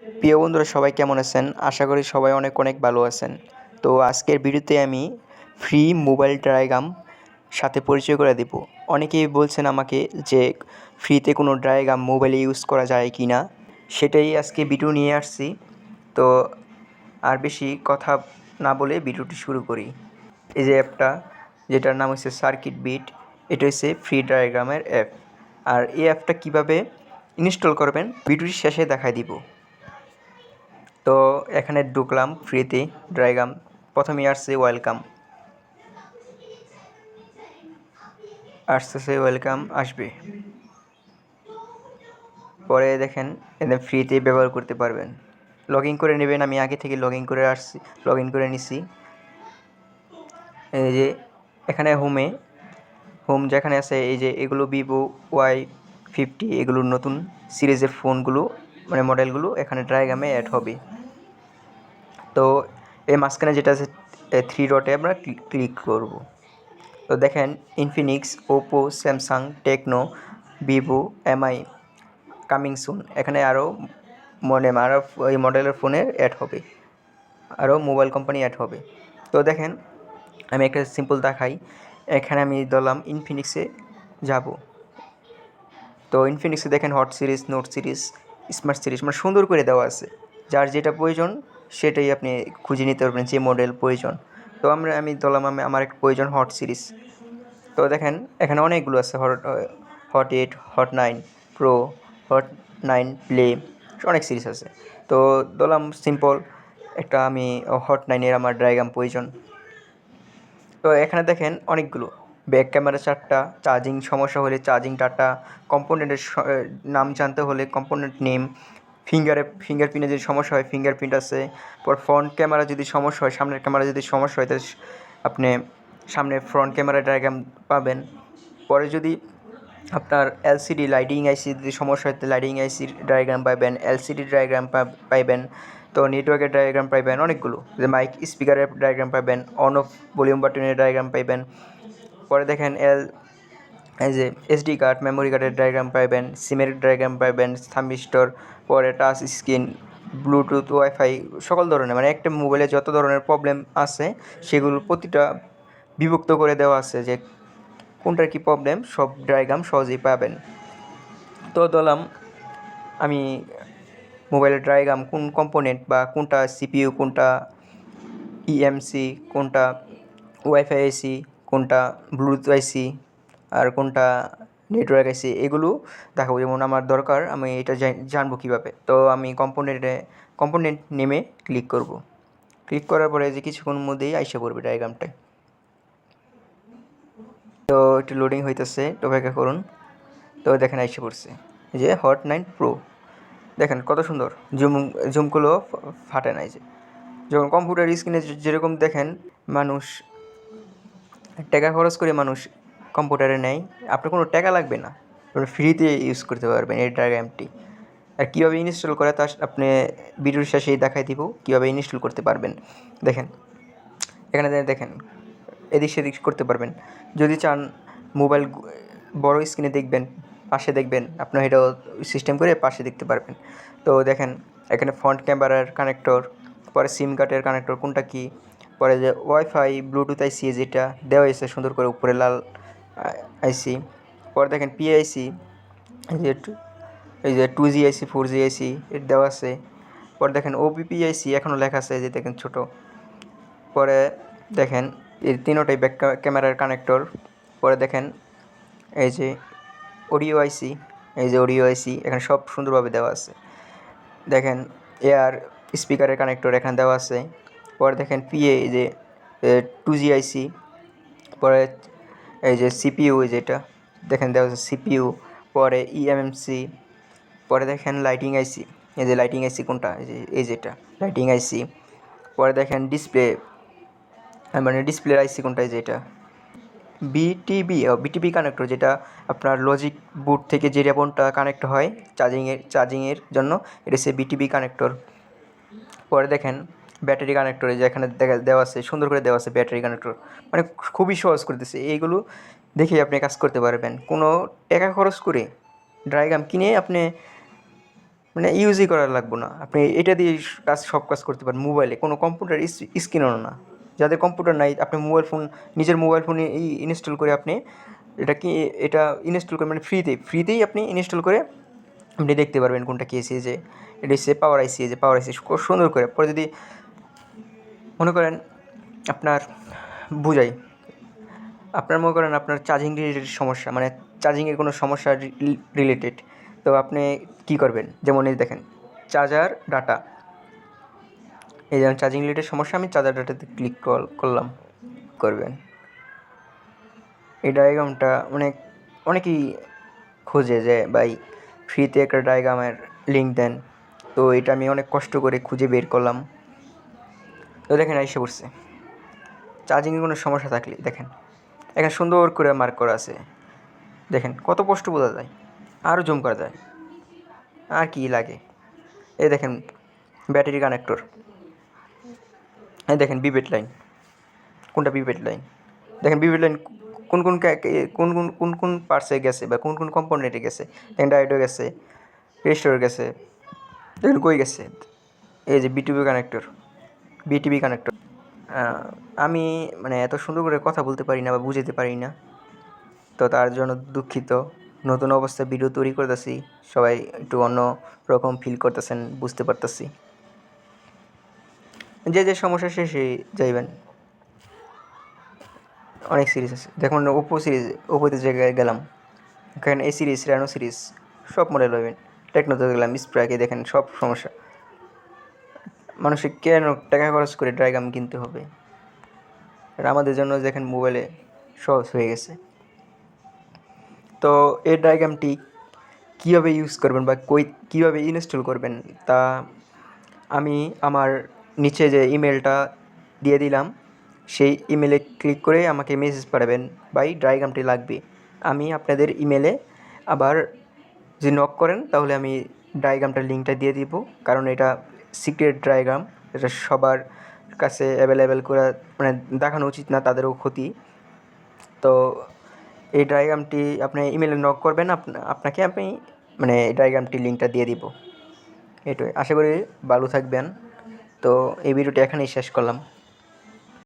প্রিয় বন্ধুরা সবাই কেমন আছেন? আশা করি সবাই অনেক অনেক ভালো আছেন। তো আজকের ভিডিওতে আমি ফ্রি মোবাইল ডায়াগ্রাম সাথে পরিচয় করে দেব। অনেকেই বলছেন আমাকে যে ফ্রিতে কোনো ডায়াগ্রাম মোবাইলে ইউজ করা যায় কি না, সেটাই আজকে ভিডিও নিয়ে আসছি। তো আর বেশি কথা না বলে ভিডিওটি শুরু করি। এই যে অ্যাপটা, যেটার নাম হচ্ছে সার্কিট বিট, এটা হচ্ছে ফ্রি ডায়াগ্রামের অ্যাপ। আর এই অ্যাপটা কীভাবে ইনস্টল করবেন ভিডিওটির শেষে দেখাই দিব। তো এখানে ঢুকলাম ফ্রিতে ডায়াগ্রাম, প্রথমেই আসছে ওয়েলকাম, আসতেছে ওয়েলকাম আসবে। পরে দেখেন এখানে ফ্রিতে ব্যবহার করতে পারবেন, লগ ইন করে নেবেন। আমি আগে থেকে লগ ইন করে নিছি। এই যে এখানে হোম যেখানে আছে, এই যে এগুলো ভিভো Y50, এগুলোর নতুন সিরিজের ফোনগুলো মানে মডেলগুলো এখানে ডায়াগ্রামে অ্যাড হবে। তো এই মাঝখানে যেটা আছে থ্রি ডটে আমরা ক্লিক করব। তো দেখেন Infinix, Oppo, Samsung, Tecno, Vivo, MI coming soon, এখানে আরও আরও এই মডেলের ফোনের অ্যাড হবে, আরও মোবাইল কোম্পানি অ্যাড হবে। তো দেখেন আমি একটা সিম্পল দেখাই। এখানে আমি ধরলাম ইনফিনিক্সে যাব। তো ইনফিনিক্সে দেখেন hot series, note series, smart series মানে সুন্দর করে দেওয়া আছে। যার যেটা প্রয়োজন সেটাই আপনি খুঁজে নিতে পারবেন, যে মডেল প্রয়োজন। তো আমি ধরলাম আমার একটা প্রয়োজন হট সিরিজ। তো দেখেন এখানে অনেকগুলো আছে, hot 8, hot 9 pro, hot 9 play, অনেক সিরিজ আছে। তো ধরলাম সিম্পল একটা আমি হট 9-এর আমার ডায়াগ্রাম প্রয়োজন। তো এখানে দেখেন অনেকগুলো, ব্যাক ক্যামেরা 4টা, চার্জিং সমস্যা হলে চার্জিং ডাটা, কম্পোনেন্টের নাম জানতে হলে কম্পোনেন্ট নেম, ফিঙ্গারপ্রিন্টে যদি সমস্যা হয় ফিঙ্গারপ্রিন্ট আছে। পর ফ্রন্ট ক্যামেরা যদি সমস্যা হয়, সামনের ক্যামেরা যদি সমস্যা হয় তাহলে আপনি সামনে ফ্রন্ট ক্যামেরা ডায়াগ্রাম পাবেন। পরে যদি আপনার এলসিডি লাইটিং আইসি যদি সমস্যা হয় তাহলে লাইটিং আইসির ডায়াগ্রাম পাবেন, এলসিডি ডায়াগ্রাম পাইবেন। তো নেটওয়ার্কের ডায়াগ্রাম পাইবেন অনেকগুলো, যে মাইক স্পিকারের ডায়াগ্রাম পাবেন, অন অফ ভলিউম বাটনের ডায়াগ্রাম পাইবেন। পরে দেখেন এই যে এসডি কার্ড, মেমোরি কার্ডের ডায়াগ্রাম পাইবেন, সিমের ডায়াগ্রাম পাইবেন, থাম্বিস্টর, পরে টাচ স্ক্রিন, ব্লুটুথ, ওয়াইফাই, সকল ধরনের মানে একটা মোবাইলে যত ধরনের প্রবলেম আছে সেগুলো প্রতিটা বিভক্ত করে দেওয়া আছে, যে কোনটার কী প্রবলেম সব ডায়াগ্রাম সহজেই পাবেন। তো ধরলাম আমি মোবাইলের ডায়াগ্রাম কোন কম্পোনেন্ট বা কোনটা সিপিইউ, কোনটা ইএমসি, কোনটা ওয়াইফাই আইসি, কোনটা ব্লুটুথ আইসি, আর কোনটা নেটওয়ার্ক আইসি, এগুলো দেখাবো। যেমন আমার দরকার, আমি এটা জানবো কীভাবে। তো আমি কম্পোনেন্ট নেমে ক্লিক করব। ক্লিক করার পরে যে কিছুক্ষণ মধ্যেই আইসা পড়বে ডায়াগ্রামটায়। তো একটু লোডিং হইতেছে, তো অপেক্ষা করুন। তো দেখেন আইসা পড়ছে, যে হট 9 প্রো, দেখেন কত সুন্দর, জুমগুলো ফাটে নাই। যে যখন কম্পিউটার স্ক্রিনে যেরকম দেখেন মানুষ টাকা খরচ করে মানুষ কম্পিউটারে নেয়, আপনার কোনো টাকা লাগবে না, আপনি ফ্রিতে ইউজ করতে পারবেন এই ডায়াগ্রামটি। আর কীভাবে ইনস্টল করে তা আপনি ভিডিওর শেষেই দেখাই দিব কীভাবে ইনস্টল করতে পারবেন। দেখেন এখানে দেখেন এদিক সেদিক করতে পারবেন। যদি চান মোবাইল বড় স্ক্রিনে দেখবেন, পাশে দেখবেন, আপনার এটাও সিস্টেম করে পাশে দেখতে পারবেন। তো দেখেন এখানে ফ্রন্ট ক্যামেরার কানেক্টর, পরে সিম কার্ডের কানেক্টর কোনটা কী, পরে যে ওয়াইফাই, ব্লুটুথ আইসি যেটা দেওয়া হয়েছে সুন্দর করে উপরে লাল আইসি। পরে দেখেন পিআইসি, এই যে 2G আইসি, 4G আইসি এর দেওয়া আছে। পরে দেখেন ওবিপি আইসি এখনও লেখা আছে, যে দেখেন ছোটো। পরে দেখেন এই তিনোটাই ব্যাক ক্যামেরার কানেক্টর। পরে দেখেন এই যে অডিও আইসি, এখানে সব সুন্দরভাবে দেওয়া আছে। দেখেন এয়ার স্পিকারের কানেক্টর এখানে দেওয়া আছে। পরে দেখেন পিএ, এই যে 2G আইসি। পরে এই যে সিপিইউ, যেটা দেখেন দেওয়া আছে সিপিইউ। পরে ইএমএমসি। পরে দেখেন লাইটিং আইসি, এই যে লাইটিং আইসি কোনটা, এই যেটা লাইটিং আইসি। পরে দেখেন ডিসপ্লে আইসি কোনটা, যেটা বিটিবি কানেক্টর, যেটা আপনার লজিক বোর্ড থেকে যে রেবনটা কানেক্ট হয় চার্জিংয়ের জন্য, এটা হচ্ছে বিটিবি কানেক্টর। পরে দেখেন ব্যাটারি কানেক্টর, যে এখানে দেওয়া আছে সুন্দর করে দেওয়া আছে ব্যাটারি কানেক্টর, মানে খুবই সহজ করে দিচ্ছে। এইগুলো দেখেই আপনি কাজ করতে পারবেন, কোনো টাকা খরচ করে ডায়াগ্রাম কিনে আপনি মানে ইউজই করা লাগবে না, আপনি এটা দিয়ে সব কাজ করতে পারেন মোবাইলে, কোনো কম্পিউটার স্ক্রিনও না। যাদের কম্পিউটার নাই, আপনি নিজের মোবাইল ফোনে ইনস্টল করে আপনি এটা ইনস্টল করে, মানে ফ্রিতেই আপনি ইনস্টল করে আপনি দেখতে পারবেন কোনটা কী এসে, যে এটা হচ্ছে পাওয়ার আইসি খুব সুন্দর করে। পরে যদি মনে করেন আপনার বুঝাই, মনে করেন আপনার চার্জিং রিলেটেড সমস্যা, মানে চার্জিংয়ের কোনো সমস্যা রিলেটেড, তো আপনি কী করবেন, যেমন এই দেখেন চার্জার ডাটা, এই যেমন চার্জিং রিলেটেড সমস্যা, আমি চার্জার ডাটাতে ক্লিক করলাম, করবেন। এই ডায়াগ্রামটা অনেকেই খোঁজে যে ভাই ফ্রিতে একটা ডায়াগ্রামের লিঙ্ক দেন, তো এটা আমি অনেক কষ্ট করে খুঁজে বের করলাম। তো দেখেন এসে পড়ছে, চার্জিংয়ের কোনো সমস্যা থাকলে দেখেন এখানে সুন্দর করে মার্ক করা আছে, দেখেন কত স্পষ্ট বোঝা যায়, আরও জুম করা যায়, আর কি লাগে। এই দেখেন ব্যাটারি কানেক্টর, এই দেখেন বিবেট লাইন, কোনটা বিবেট লাইন, দেখেন বিবেট লাইন কোন কোন পার্টসে গেছে বা কোন কম্পোনেন্টে গেছে, দেখেন ডায়োডও গেছে, রেজিস্টার গেছে, দেখেন কই গেছে, এই যে বিটিভি কানেক্টর। আমি মানে এত সুন্দর করে কথা বলতে পারি না বা বুঝাতে পারি না, তো তার জন্য দুঃখিত। নতুন অবস্থায় ভিডিও তৈরি করতেছি, সবাই একটু অন্য রকম ফিল করতেছেন, বুঝতে পারতেছি। যে সমস্যা সে যাইবেন, অনেক সিরিজ আছে, দেখুন ওপোতে জায়গায় গেলাম, এখানে এ সিরিজ, রেনো সিরিজ সব মডেল পাবেন। টেকনোতে গেলাম, স্প্রাকে দেখেন সব সমস্যা। মানুষের কেন টাকা খরচ করে ড্রাইগ্রাম কিনতে হবে, আর আমাদের জন্য দেখেন মোবাইলে সহজ হয়ে গেছে। তো এই ডায়াগ্রামটি কীভাবে ইউজ করবেন বা কীভাবে ইনস্টল করবেন, তা আমি আমার নিচে যে ইমেলটা দিয়ে দিলাম, সেই ইমেলে ক্লিক করে আমাকে মেসেজ পাঠাবেন, ভাই ডায়াগ্রামটি লাগবে। আমি আপনাদের ইমেলে আবার যদি নক করেন তাহলে আমি ডায়াগ্রামটার লিঙ্কটা দিয়ে দিব, কারণ এটা সিক্রেট ডায়াগ্রাম, এটা সবার কাছে অ্যাভেলেবেল করা মানে দেখানো উচিত না, তাদেরও ক্ষতি। তো এই ডায়াগ্রামটি আপনি ইমেলে নক করবেন, আপনাকে আমি মানে এই ডায়াগ্রামটির লিঙ্কটা দিয়ে দিব। এটাই, আশা করি ভালো থাকবেন। তো এই ভিডিওটি এখানেই শেষ করলাম।